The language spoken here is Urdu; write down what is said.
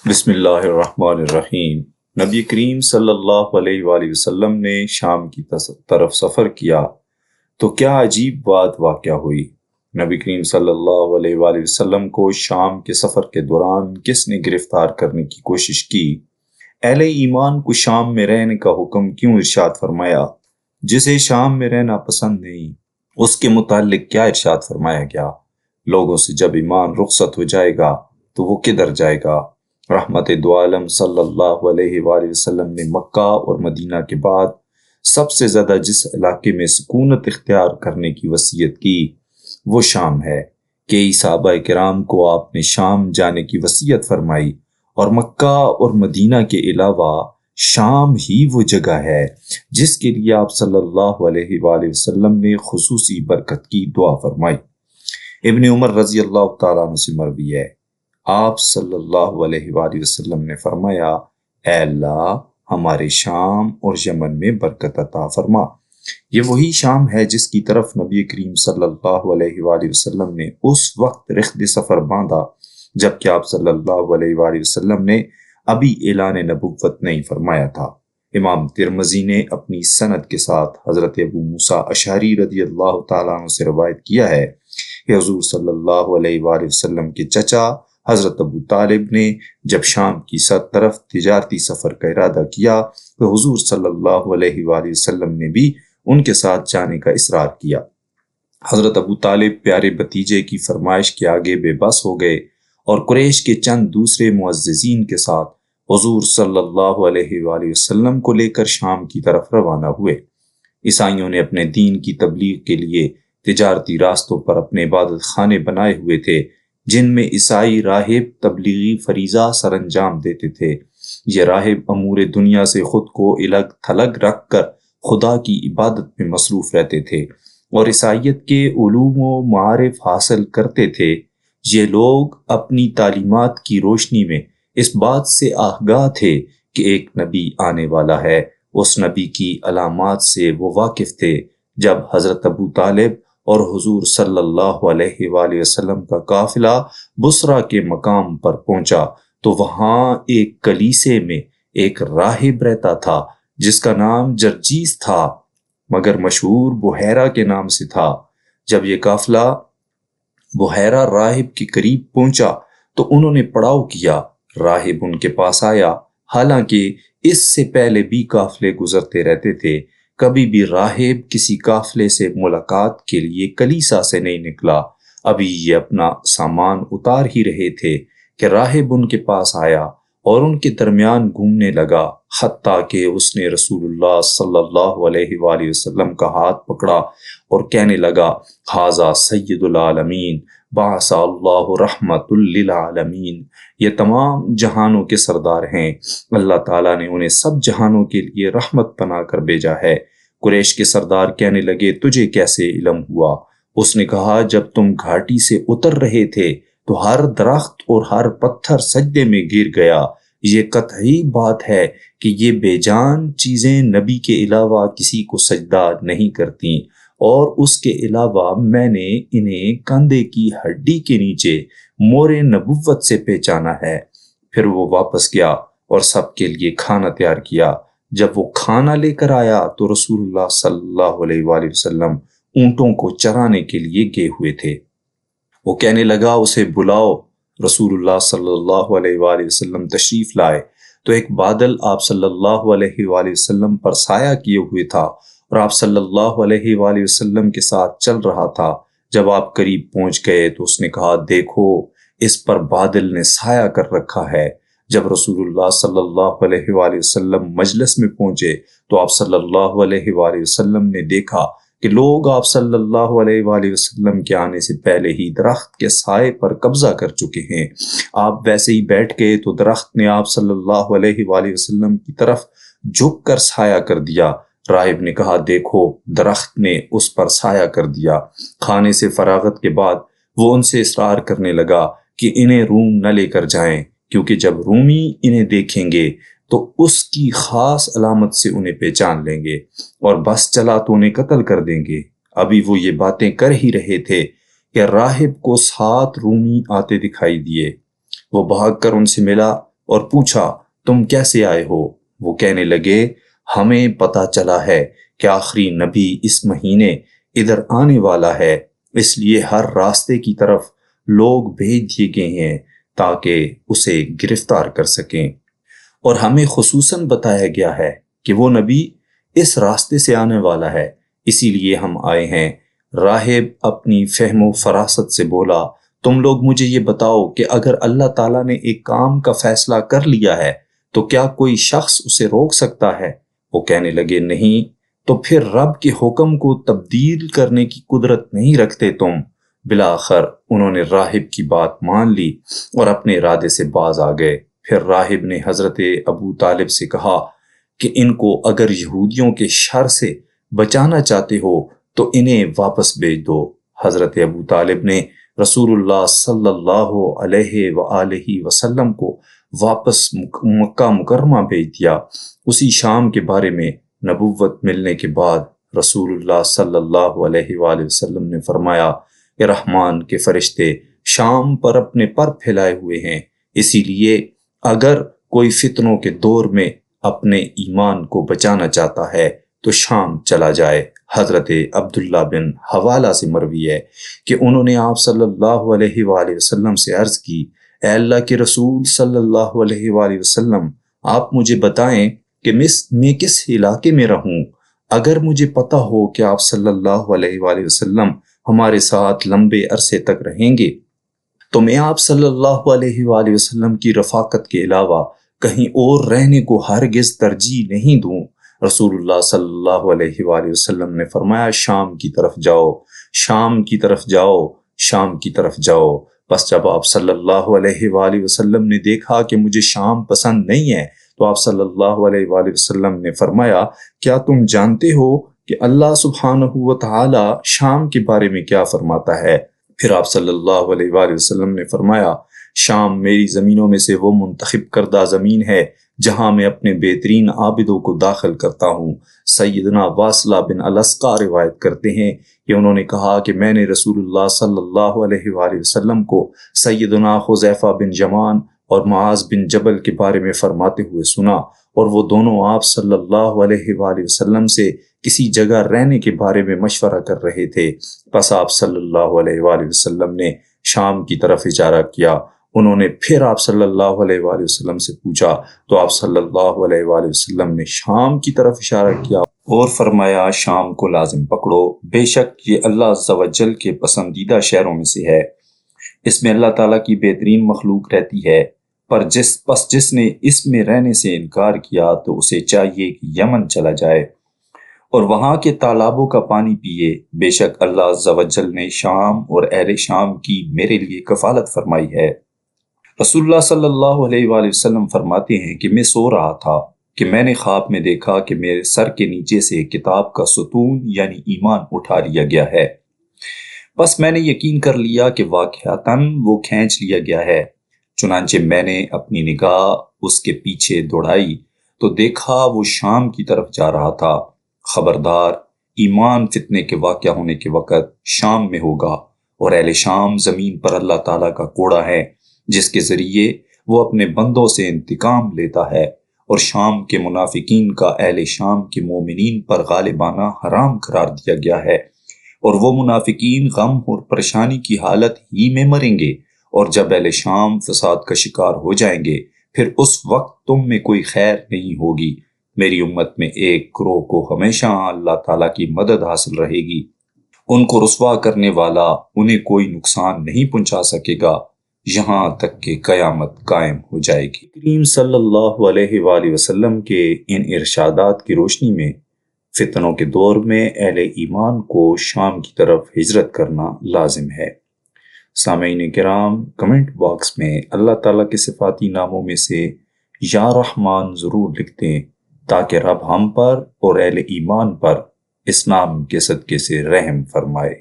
بسم اللہ الرحمن الرحیم۔ نبی کریم صلی اللہ علیہ وآلہ وسلم نے شام کی طرف سفر کیا تو کیا عجیب بات واقع ہوئی۔ نبی کریم صلی اللہ علیہ وآلہ وسلم کو شام کے سفر کے دوران کس نے گرفتار کرنے کی کوشش کی؟ اہل ایمان کو شام میں رہنے کا حکم کیوں ارشاد فرمایا؟ جسے شام میں رہنا پسند نہیں اس کے متعلق کیا ارشاد فرمایا گیا؟ لوگوں سے جب ایمان رخصت ہو جائے گا تو وہ کدھر جائے گا؟ رحمت دو عالم صلی اللہ علیہ وآلہ وسلم نے مکہ اور مدینہ کے بعد سب سے زیادہ جس علاقے میں سکونت اختیار کرنے کی وصیت کی وہ شام ہے۔ کئی صحابہ کرام کو آپ نے شام جانے کی وصیت فرمائی، اور مکہ اور مدینہ کے علاوہ شام ہی وہ جگہ ہے جس کے لیے آپ صلی اللہ علیہ وآلہ وسلم نے خصوصی برکت کی دعا فرمائی۔ ابن عمر رضی اللہ تعالیٰ عنہ سے مروی ہے، آپ صلی اللہ علیہ وآلہ وسلم نے فرمایا، اے اللہ ہمارے شام اور یمن میں برکت عطا فرما۔ یہ وہی شام ہے جس کی طرف نبی کریم صلی اللہ علیہ وآلہ وسلم نے اس وقت رخت سفر باندھا جبکہ آپ صلی اللہ علیہ وآلہ وسلم نے ابھی اعلان نبوت نہیں فرمایا تھا۔ امام ترمذی نے اپنی سند کے ساتھ حضرت ابو موسیٰ اشعری رضی اللہ تعالیٰ عنہ سے روایت کیا ہے کہ حضور صلی اللہ علیہ وآلہ وسلم کے چچا حضرت ابو طالب نے جب شام کی طرف تجارتی سفر کا ارادہ کیا تو حضور صلی اللہ علیہ وآلہ وسلم نے بھی ان کے ساتھ جانے کا اصرار کیا۔ حضرت ابو طالب پیارے بھتیجے کی فرمائش کے آگے بے بس ہو گئے اور قریش کے چند دوسرے معززین کے ساتھ حضور صلی اللہ علیہ وآلہ وسلم کو لے کر شام کی طرف روانہ ہوئے۔ عیسائیوں نے اپنے دین کی تبلیغ کے لیے تجارتی راستوں پر اپنے عبادت خانے بنائے ہوئے تھے جن میں عیسائی راہب تبلیغی فریضہ سر انجام دیتے تھے۔ یہ راہب امور دنیا سے خود کو الگ تھلگ رکھ کر خدا کی عبادت میں مصروف رہتے تھے اور عیسائیت کے علوم و معارف حاصل کرتے تھے۔ یہ لوگ اپنی تعلیمات کی روشنی میں اس بات سے آگاہ تھے کہ ایک نبی آنے والا ہے۔ اس نبی کی علامات سے وہ واقف تھے۔ جب حضرت ابو طالب اور حضور صلی اللہ علیہ وآلہ وسلم کا قافلہ بصرہ کے مقام پر پہنچا تو وہاں ایک کلیسے میں ایک راہب رہتا تھا جس کا نام جرجیس تھا مگر مشہور بحیرہ کے نام سے تھا۔ جب یہ قافلہ بحیرہ راہب کے قریب پہنچا تو انہوں نے پڑاؤ کیا۔ راہب ان کے پاس آیا، حالانکہ اس سے پہلے بھی قافلے گزرتے رہتے تھے۔ کبھی بھی راہب کسی قافلے سے ملاقات کے لیے کلیسا سے نہیں نکلا۔ ابھی یہ اپنا سامان اتار ہی رہے تھے کہ راہب ان کے پاس آیا اور ان کے درمیان گھومنے لگا، حتیٰ کہ اس نے رسول اللہ صلی اللہ علیہ وآلہ وسلم کا ہاتھ پکڑا اور کہنے لگا، ھذا سید العالمین بعث اللہ رحمت للعالمین۔ یہ تمام جہانوں کے سردار ہیں، اللہ تعالیٰ نے انہیں سب جہانوں کے لیے رحمت بنا کر بھیجا ہے۔ قریش کے سردار کہنے لگے، تجھے کیسے علم ہوا؟ اس نے کہا، جب تم گھاٹی سے اتر رہے تھے تو ہر درخت اور ہر پتھر سجدے میں گر گیا۔ یہ قطعی بات ہے کہ یہ بے جان چیزیں نبی کے علاوہ کسی کو سجدہ نہیں کرتیں، اور اس کے علاوہ میں نے انہیں کندھے کی ہڈی کے نیچے مور نبوت سے پہچانا ہے۔ پھر وہ واپس گیا اور سب کے لیے کھانا تیار کیا۔ جب وہ کھانا لے کر آیا تو رسول اللہ صلی اللہ علیہ وآلہ وسلم اونٹوں کو چرانے کے لیے گئے ہوئے تھے۔ وہ کہنے لگا، اسے بلاؤ۔ رسول اللہ صلی اللہ علیہ وآلہ وسلم تشریف لائے تو ایک بادل آپ صلی اللہ علیہ وآلہ وسلم پر سایہ کیے ہوئے تھا اور آپ صلی اللہ علیہ وآلہ وسلم کے ساتھ چل رہا تھا۔ جب آپ قریب پہنچ گئے تو اس نے کہا، دیکھو اس پر بادل نے سایہ کر رکھا ہے۔ جب رسول اللہ صلی اللہ علیہ وآلہ وسلم مجلس میں پہنچے تو آپ صلی اللہ علیہ وآلہ وسلم نے دیکھا کہ لوگ آپ صلی اللہ علیہ وآلہ وسلم کے آنے سے پہلے ہی درخت کے سائے پر قبضہ کر چکے ہیں۔ آپ ویسے ہی بیٹھ گئے تو درخت نے آپ صلی اللہ علیہ وآلہ وسلم کی طرف جھک کر سایہ کر دیا۔ راہب نے کہا، دیکھو درخت نے اس پر سایہ کر دیا۔ کھانے سے فراغت کے بعد وہ ان سے اصرار کرنے لگا کہ انہیں روم نہ لے کر جائیں، کیونکہ جب رومی انہیں دیکھیں گے تو اس کی خاص علامت سے انہیں پہچان لیں گے اور بس چلا تو انہیں قتل کر دیں گے۔ ابھی وہ یہ باتیں کر ہی رہے تھے کہ راہب کو 7 رومی آتے دکھائی دیے۔ وہ بھاگ کر ان سے ملا اور پوچھا تم کیسے آئے ہو؟ وہ کہنے لگے ہمیں پتہ چلا ہے کہ آخری نبی اس مہینے ادھر آنے والا ہے، اس لیے ہر راستے کی طرف لوگ بھیج دیے گئے ہیں تاکہ اسے گرفتار کر سکیں، اور ہمیں خصوصاً بتایا گیا ہے کہ وہ نبی اس راستے سے آنے والا ہے، اسی لیے ہم آئے ہیں۔ راہب اپنی فہم و فراست سے بولا تم لوگ مجھے یہ بتاؤ کہ اگر اللہ تعالیٰ نے ایک کام کا فیصلہ کر لیا ہے تو کیا کوئی شخص اسے روک سکتا ہے؟ وہ کہنے لگے نہیں، تو پھر رب کے حکم کو تبدیل کرنے کی قدرت نہیں رکھتے تم؟ بالآخر انہوں نے راہب کی بات مان لی اور اپنے ارادے سے باز آ گئے۔ پھر راہب نے حضرت ابو طالب سے کہا کہ ان کو اگر یہودیوں کے شر سے بچانا چاہتے ہو تو انہیں واپس بھیج دو۔ حضرت ابو طالب نے رسول اللہ صلی اللہ علیہ وآلہ وسلم کو واپس مکہ مکرمہ بھیج دیا۔ اسی شام کے بارے میں نبوت ملنے کے بعد رسول اللہ صلی اللہ علیہ وآلہ وسلم نے فرمایا کہ رحمان کے فرشتے شام پر اپنے پر پھیلائے ہوئے ہیں، اسی لیے اگر کوئی فتنوں کے دور میں اپنے ایمان کو بچانا چاہتا ہے تو شام چلا جائے۔ حضرت عبداللہ بن حوالہ سے مروی ہے کہ انہوں نے آپ صلی اللہ علیہ وآلہ وسلم سے عرض کی اے اللہ کے رسول صلی اللہ علیہ وآلہ وسلم، آپ مجھے بتائیں کہ میں کس علاقے میں رہوں؟ اگر مجھے پتہ ہو کہ آپ صلی اللہ علیہ وآلہ وسلم ہمارے ساتھ لمبے عرصے تک رہیں گے تو میں آپ صلی اللہ علیہ وآلہ وسلم کی رفاقت کے علاوہ کہیں اور رہنے کو ہرگز ترجیح نہیں دوں۔ رسول اللہ صلی اللہ علیہ وآلہ وسلم نے فرمایا شام کی طرف جاؤ، شام کی طرف جاؤ، شام کی طرف جاؤ۔ بس جب آپ صلی اللہ علیہ وآلہ وسلم نے دیکھا کہ مجھے شام پسند نہیں ہے تو آپ صلی اللہ علیہ وآلہ وسلم نے فرمایا کیا تم جانتے ہو کہ اللہ سبحانہ و تعالی شام کے بارے میں کیا فرماتا ہے؟ پھر آپ صلی اللہ علیہ وآلہ وسلم نے فرمایا شام میری زمینوں میں سے وہ منتخب کردہ زمین ہے جہاں میں اپنے بہترین عابدوں کو داخل کرتا ہوں۔ سیدنا واصلہ بن الاسقا روایت کرتے ہیں کہ انہوں نے کہا کہ میں نے رسول اللہ صلی اللہ علیہ وآلہ وسلم کو سیدنا حذیفہ بن یمان اور معاذ بن جبل کے بارے میں فرماتے ہوئے سنا، اور وہ دونوں آپ صلی اللہ علیہ وآلہ وسلم سے کسی جگہ رہنے کے بارے میں مشورہ کر رہے تھے۔ پس آپ صلی اللہ علیہ وآلہ وسلم نے شام کی طرف اشارہ کیا۔ انہوں نے پھر آپ صلی اللہ علیہ وآلہ وسلم سے پوچھا تو آپ صلی اللہ علیہ وآلہ وسلم نے شام کی طرف اشارہ کیا اور فرمایا شام کو لازم پکڑو، بے شک یہ اللہ عز و جل کے پسندیدہ شہروں میں سے ہے، اس میں اللہ تعالیٰ کی بہترین مخلوق رہتی ہے، پر جس نے اس میں رہنے سے انکار کیا تو اسے چاہیے کہ یمن چلا جائے اور وہاں کے تالابوں کا پانی پیے، بے شک اللہ عز و جل نے شام اور اہل شام کی میرے لیے کفالت فرمائی ہے۔ رسول اللہ صلی اللہ علیہ وآلہ وسلم فرماتے ہیں کہ میں سو رہا تھا کہ میں نے خواب میں دیکھا کہ میرے سر کے نیچے سے کتاب کا ستون یعنی ایمان اٹھا لیا گیا ہے، بس میں نے یقین کر لیا کہ واقعتاً وہ کھینچ لیا گیا ہے، چنانچہ میں نے اپنی نگاہ اس کے پیچھے دوڑائی تو دیکھا وہ شام کی طرف جا رہا تھا۔ خبردار، ایمان فتنے کے واقع ہونے کے وقت شام میں ہوگا، اور اہل شام زمین پر اللہ تعالیٰ کا کوڑا ہے جس کے ذریعے وہ اپنے بندوں سے انتقام لیتا ہے، اور شام کے منافقین کا اہل شام کے مومنین پر غالبانہ حرام قرار دیا گیا ہے، اور وہ منافقین غم اور پریشانی کی حالت ہی میں مریں گے، اور جب اہل شام فساد کا شکار ہو جائیں گے پھر اس وقت تم میں کوئی خیر نہیں ہوگی۔ میری امت میں ایک گروہ کو ہمیشہ اللہ تعالیٰ کی مدد حاصل رہے گی، ان کو رسوا کرنے والا انہیں کوئی نقصان نہیں پہنچا سکے گا یہاں تک کہ قیامت قائم ہو جائے گی۔ کریم صلی اللہ علیہ وآلہ وسلم کے ان ارشادات کی روشنی میں فتنوں کے دور میں اہل ایمان کو شام کی طرف ہجرت کرنا لازم ہے۔ سامعین کرام، کمنٹ باکس میں اللہ تعالیٰ کے صفاتی ناموں میں سے یا رحمان ضرور لکھ دیں تاکہ رب ہم پر اور اہل ایمان پر اس نام کے صدقے سے رحم فرمائے۔